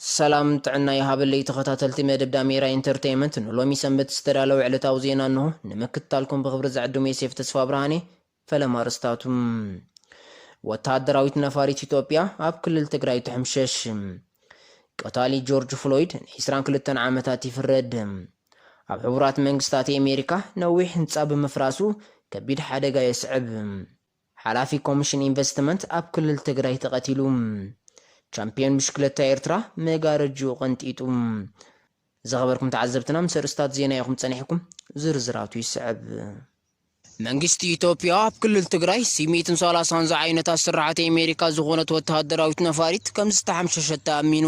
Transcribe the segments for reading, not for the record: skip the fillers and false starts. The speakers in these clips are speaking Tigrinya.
سلام تعنا يا هابلي تخطاتلت مدب داميرا انترتينمنت لومي سنبت استرالو علتاو زينا انه نمكتالكم بخبر زعدو ميسيف تسفا برهاني فلما رستاتم وتادراويت نفاريت إثيوبيا اب كل تግራይ تحمشش قتالي جورج فلويد إسران كلتن عامتات يفرد اب حبرات منግስታት أمريكا نويح ህንጻ በመፍራሱ ከቢድ ሓደጋ የስዕብ ሓላፊ ኮሚሽን ኢንቨስትመንት اب كل تግራይ ተቀቲሉ ቻምፒዮን ምሽክለታ ኤርትራ መጋረጁ ቀንጢጡም ዘኸበርኩም ተዓዘብትና መስርስታት ዜና ይኹም ጸኒሕኩም ዝርዝራቱ ይስዕብ መንግስት ኢትዮጵያ ኣብ ክልል ትግራይ ሲሚትን 30 ዓይነት አስራዓት አሜሪካ ዝኾነት ወታደራዊት ነፋሪት ከም ዝተሐምሸሸታ አሚኑ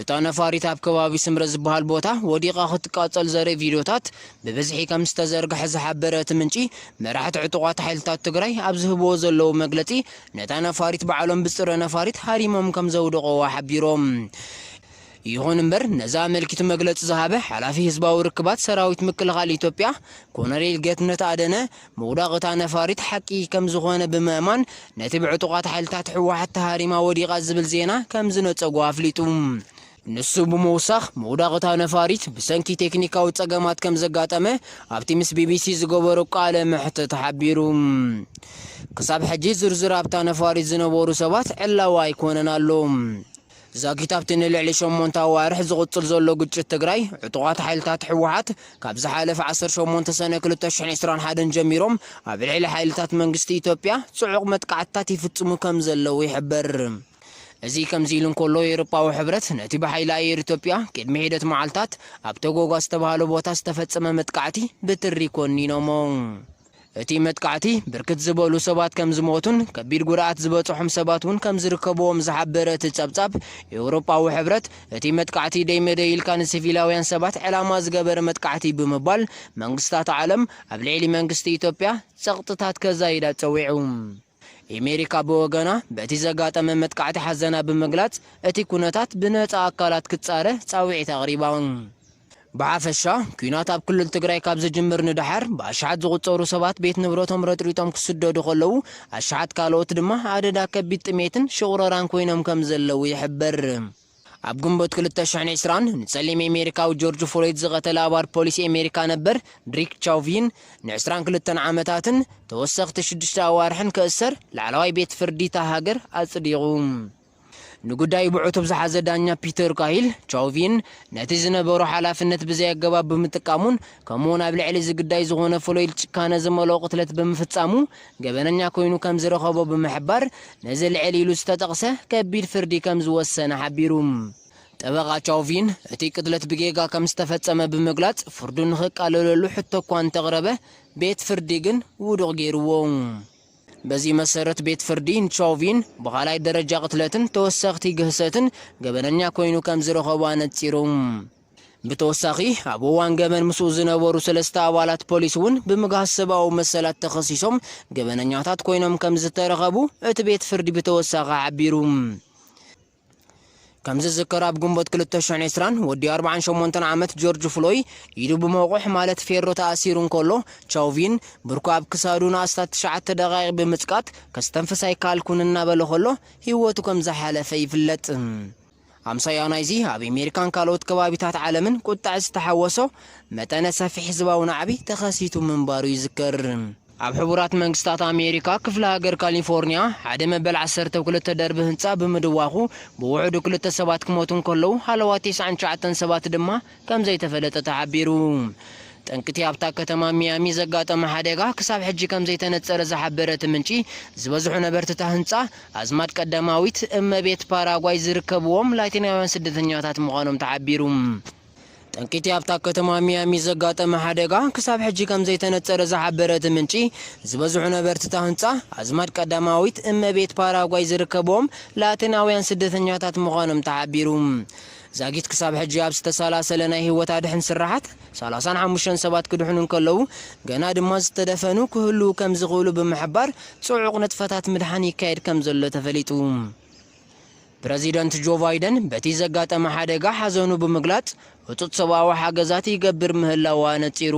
እታ ነፋሪት ኣብ ከባቢ ስምረ ዝበሃል ቦታ ወዲቃ ክትቃጸል ዘረ ቪዲዮታት በበዝሒ ከም ዝተዘርግሐ ዝሓበረት ምንጪ መራሕቲ ዕጡቋት ሓይልታት ትግራይ ኣብ ዝህብዎ ዘለው መግለጺ ነታ ነፋሪት በዓሎም ብጽረ ነፋሪት ሃሪሞም ከም ዘውድቀዋ ሓቢሮም ይሁን እምበር ነዛ መልክት መግለጽ ዝሃበ ሓላፊ ህዝባዊ ርክባት ሰራዊት ምክልኻል ኢትዮጵያ ኮሎኔል ጌትነት አደነ መውዳቅታ ነፋሪት ሓቂ ከም ዝኾነ በመእማን ነቲ ብዕጡቋት ሓይልታት ሕወሓት ተሃሪማ ወዲቃ ዝብል ዜና ከም ዝነጸጉ አፍሊጡ ንሱ ብመውሳኽ መውዳቅታ ነፋሪት ብሰንኪ ቴክኒካዊ ጸገማት ከም ዘጋጠመ ኣብቲ ምስ ቢቢሲ ዝገበሮ ቃለ መሕተት ተሓቢሩ ክሳብ ሕጂ ዝርዝር ኣብታ ነፋሪት ዝነበሩ ሰባት ዕላዋ ኣይኮነን ኣሎ ዛጊታብቲ ንልዕሊ 8 ኣዋርሕ ዝቕጽል ዘሎ ግጭት ትግራይ ዕጡቋት ሓይልታት ሕወሓት ካብ ዝሓለፈ 18 ሰነ 2021 ጀሚሮም ኣብ ልዕሊ ሓይልታት መንግስቲ ኢትዮጵያ ጽዑቕ መጥቃዕትታት ይፍጽሙ ከም ዘለው ይሕበር እዚ ከምዚ ኢሉ እንከሎ የአውሮፓዊ ሕብረት ነቲ በሓይሊ ኣየር ኢትዮጵያ ቅድሚ ሂደት መዓልታት ኣብ ተጎጋ ዝተባሃለ ቦታ ዝተፈጸመ መጥቃዕቲ ብትሪ ኮኒኖሞ እቲ መጥቃዕቲ ብርክት ዝበሉ ሰባት ከም ዝሞቱን ከቢድ ጉርኣት ዝበጽሑም ሰባትን ከም ዝርከብዎም ዝሓበረ ጸብጻብ የአውሮፓዊ ሕብረት እቲ መጥቃዕቲ ደይመደይልካ ንሲቪላውያን ሰባት ዕላማ ዝገበረ መጥቃዕቲ ብምባል መንግስታት ዓለም ኣብ ልዕሊ መንግስቲ ኢትዮጵያ ጸቕጥታት ከዛይዳ ጸዊዑ አሜሪካ በወገና በቲ ዘጋጠመ መጥቃዕቲ ሓዘና ብምግላጽ እቲ ኩነታት ብነጻ አካላት ክጻረ ጻዊዒት ኣቕሪባ بعافشا كينات اب كل تግራይ ካብ ዝጅምር ንድሓር ባሻዓት ዝቁጸሩ ሰባት ቤት ንብረቶም ረጥሪቶም ክስደዱ ከለው አሻዓት ካልኦት ድማ አደዳ ከቢድ ጥሜትን ሽውረራን ኮይኖም ከም ዘለው ይሕበር ኣብ ግንቦት 2020 ንጸሊም አሜሪካዊ ጆርጅ ፍሎይድ ዝቀተለ አባል ፖሊስ አሜሪካ ነበር ድሪክ ቻውቪን ን22 ዓመታትን ተወሰኽቲ 6 ኣዋርሕን ከእሰር ላዕለዋይ ቤት ፍርዲ ሃገር አጽዲቁ ንጉዳይ ብዕቱብ ዝሓዘ ዳኛ ፒተር ካሂል ቻውቪን ነቲ ዝነበሩ ሓላፍነት ብዘይ ኣገባብ ብምጥቃሙን ከምኡውን ኣብ ልዕሊ ዝግዳይ ዝኾነ ፍሎይድ ጭካነ ዝመልኦ ቅትለት ብምፍጻሙ ገበነኛ ኮይኑ ከም ዝረኸቦ ብምሕባር ነዚ ልዕሊ ኢሉ ዝተጠቕሰ ከቢድ ፍርዲ ከም ዝወሰነ ሓቢሩ ጠበቃ ቻውቪን እቲ ቅትለት ብጌጋ ከም ዝተፈጸመ ብምግላጽ ፍርዱ ንኽቃለለሉ ሕቶ እኳ እንተቕረበ ቤት ፍርዲ ግን ውዱቕ ገይርዎ በዚህ መሰረት ቤት ፍርዲ ቻውቪን በኋላይ ደረጃ ቅትለትን ተወሰኽቲ ግህሰትን ገበነኛ ኮይኑ ከም ዝረኸቡ ኣነጺሩ ብተወሳኺ ኣብ እዋን ገበን ምስኡ ዝነበሩ 3 ኣባላት ፖሊስውን ብምግሃስ ሰብኣዊ መሰላት ተኸሲሶም ገበነኛታት ኮይኖም ከም ዝተረኸቡ እቲ ቤት ፍርዲ ብተወሳኺ ሓቢሩ ከም ዝዝከር ኣብ ግንቦት 2020 ወዲ 48 ዓመት ጆርጅ ፍሎይ ኢዱ ብመውቁሕ ማለት ፌሮ ተኣሲሩ እንከሎ ቻውቪን ብርኩ ኣብ ክሳዱ ንኣስታት 9 ደቂቕ ብምጽቃት ከስተንፍስ ኣይከኣልኩን እናበለ ከሎ ህይወቱ ከም ዝሓለፈ ይፍለጥ ኣምሳያናይዚ ኣብ አሜሪካን ካልኦት ከባቢታት ዓለምን ቁጣዕ ዝተሓወሶ መጠነ ሰፊሕ ህዝባዊ ናዕቢ ተኸሲቱ ምንባሩ ይዝከር ኣብ ሕቡራት መንግስታት አሜሪካ ክፍለ ሃገር ካሊፎርኒያ ሓደ መበል 12 ደርቢ ህንጻ ብምድዋኹ ብውዕዱ 2 ሰባት ክሞቱን ከለው ሃለዋት 99 ሰባት ድማ ከም ዘይተፈለጠ ተሓቢሩ ጠንቅቲ ኣብታ ከተማ ሚያሚ ዘጋጠመ ሓደጋ ክሳብ ሕጂ ከም ዘይተነጸረ ዝሓበረት ምንጪ ዝበዝሑ ነበርቲ ህንጻ ኣዝማድ ቀዳማዊት እመቤት ፓራጓይ ዝርከብዎም ላቲናውያን ስደተኛታት ምዃኖም ተሓቢሩ ጠንቅቲ ኣብታ ከተማ ሚያሚ ዘጋጠመ ሓደጋ ክሳብ ሕጂ ከም ዘይተነጸረ ዝሓበረት ምንጪ ዝበዝሑ ነበርቲ ህንጻ ኣዝማድ ቀዳማዊት እመቤት ፓራጓይ ዝርከብዎም ላቲናውያን ስደተኛታት ምዃኖም ተሓቢሩ ዛጊት ክሳብ ሕጂ ኣብ ዝተሰላሰለ ናይ ህይወት ኣድሕን ስራሓት 35 ሰባት ክድሕኑ ከለው ገና ድማ ዝተደፈኑ ክህሉ ከም ዝኽእሉ ብምሕባር ጽዑቕ ነጥፈታት ምድሓን ይካየድ ከም ዘሎ ተፈሊጡ ፕሬዚደንት ጆ ባይደን በቲ ዘጋጠመ ሓደጋ ሓዘኑ ብምግላጽ እቱት ሰብኣዊ ሓገዛት ይገብር ምህላዋ ነጺሩ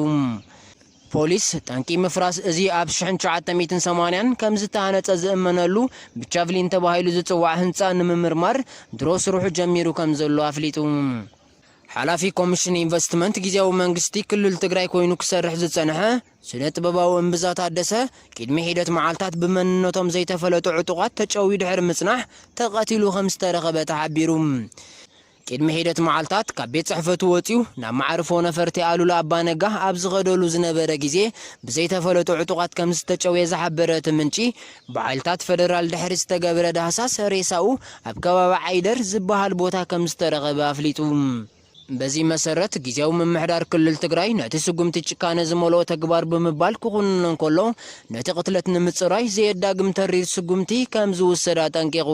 ፖሊስ ጠንቂ ምፍራስ እዚ ኣብ 1980 ከም ዝተሃነፀ ዝእመነሉ ብቻቭሊን ተባሂሉ ዝጽዋዕ ህንጻ ንምምርማር ድሮ ስሩሑ ጀሚሩ ከም ዘሎ ኣፍሊጡ ሓላፊ ኮሚሽን ኢንቨስትመንት ጊዜያዊ መንግስቲ ክልል ትግራይ ኮይኑ ክሰርሕ ዝጸንሐ ስነ ጥበባዊ እምብዛ ታደሰ ቅድሚ ሂደት መዓልታት ብመንነቶም ዘይተፈለጡ ዕጡቃት ተጨዊ ድሕሪ ምጽናሕ ተቐቲሉ ከም ዝተረኸበ ተሓቢሩ ቅድሚ ሂደት መዓልታት ካብ ቤት ጽሕፈቱ ወፂኡ ናብ ማዕርፎ ነፈርቲ ኣሉላ ኣባነጋ ኣብ ዝኸደሉ ዝነበረ ግዜ ብዘይተፈለጡ ዕጡቃት ከም ዝተጨወየ ዝሓበረ ምንጪ ብዓይልታት ፌደራል ድሕሪ ዝተገብረ ዳህሳስ ሬሳኡ ኣብ ከባቢ ዓይደር ዝበሃል ቦታ ከም ዝተረኸበ ኣፍሊጡ በዚ መሰረት ጊዜያዊ ምምሕዳር ክልል ትግራይ ነቲ ስጉምቲ ጭካነ ዝመልኦ ተግባር ብምባል ክኹንኖ እንከሎ ነቲ ቅትለት ንምጽራይ ዘየዳግም ተሪር ስጉምቲ ከም ዝውሰዳ ጠንቂቑ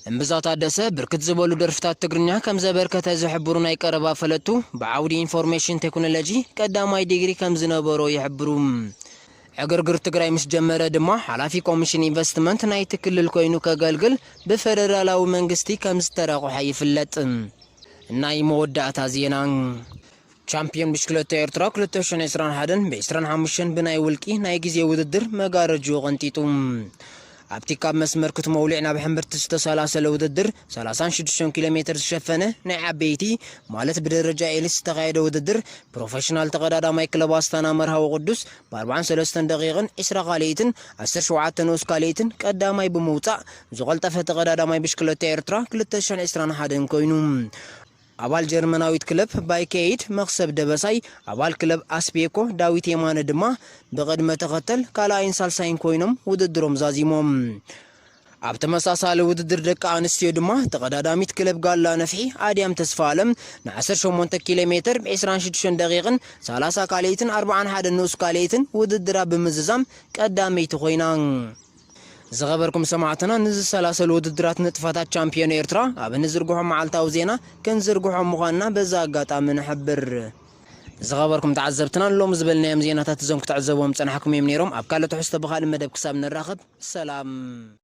እምብዛ ታደሰ ብርክት ዝበሉ ደርፍታት ትግርኛ ከም ዘበርከተ ዝሕብሩ ናይ ቀረባ ፈለቱ ብዓውዲ ኢንፎርሜሽን ቴክኖሎጂ ቀዳማይ ዲግሪ ከም ዝነበሮ ይሕብሩ ዕግርግር ትግራይ ምስ ጀመረ ድማ ሓላፊ ኮሚሽን ኢንቨስትመንት ናይቲ ክልል ኮይኑ ከገልግል ብፌደራላዊ መንግስቲ ከም ዝተረቑሐ ይፍለጥ ናይ መወዳእታ ዜና ቻምፒዮን ብሽክለታ ኤርትራ 2021 ብ25 ብናይ ውልቂ ናይ ግዜ ውድድር መጋረጁ ቀንጢጡ ኣብቲ ካብ መስመር ክትመውልዕ ናብ ሕምብርቲ ዝተሰላሰለ ውድድር 36 ኪሎ ሜትር ዝሸፈነ ናይ ዓበይቲ ማለት ብደረጃ ኤሊስ ዝተኻየደ ውድድር ፕሮፌሽናል ተቐዳዳማይ ክለብ ኣስታና መርሃዊ ቅዱስ ብ43 ደቂቕን 20 ካልኢትን 17 ንኡስ ካልኢትን ቀዳማይ ብምውፃእ ዝቐልጠፈ ተቐዳዳማይ ብሽክለታ ኤርትራ 2021 ኮይኑ አባል ጀርመናዊት ክለብ ባይኬይድ መክሰብ ደበሳይ አባል ክለብ አስፔኮ ዳዊት የማነ ድማ በቀድመ ተከተል ካላይን ሳልሳይን ኮይኖም ውድድሮም ዛዚሞም ኣብ ተመሳሳሊ ውድድር ደቂ አንስትዮ ድማ ተቀዳዳሚት ክለብ ጋላ ነፍሒ አዲያም ተስፋ ዓለም ን18 ኪሎ ሜትር ብ26 ደቂቕን 30 ካልኢትን 41 ንኡስ ካልኢትን ውድድራ ብምዝዛም ቀዳመይቲ ኮይና زغبركم سمعتنا نزل سلاسل ودرات نطفات تشامبيون إيرترا أبن زرقوهم معلتاو زينا كن زرقوهم مغانا بزاقات من حبر زغبركم تعذبتنا اللوم زبلنا يم زينا تتزوم كتعذبوهم تنحكم يمنيرهم أبكالة تحس تبغى المدب كسابنا الراخب سلام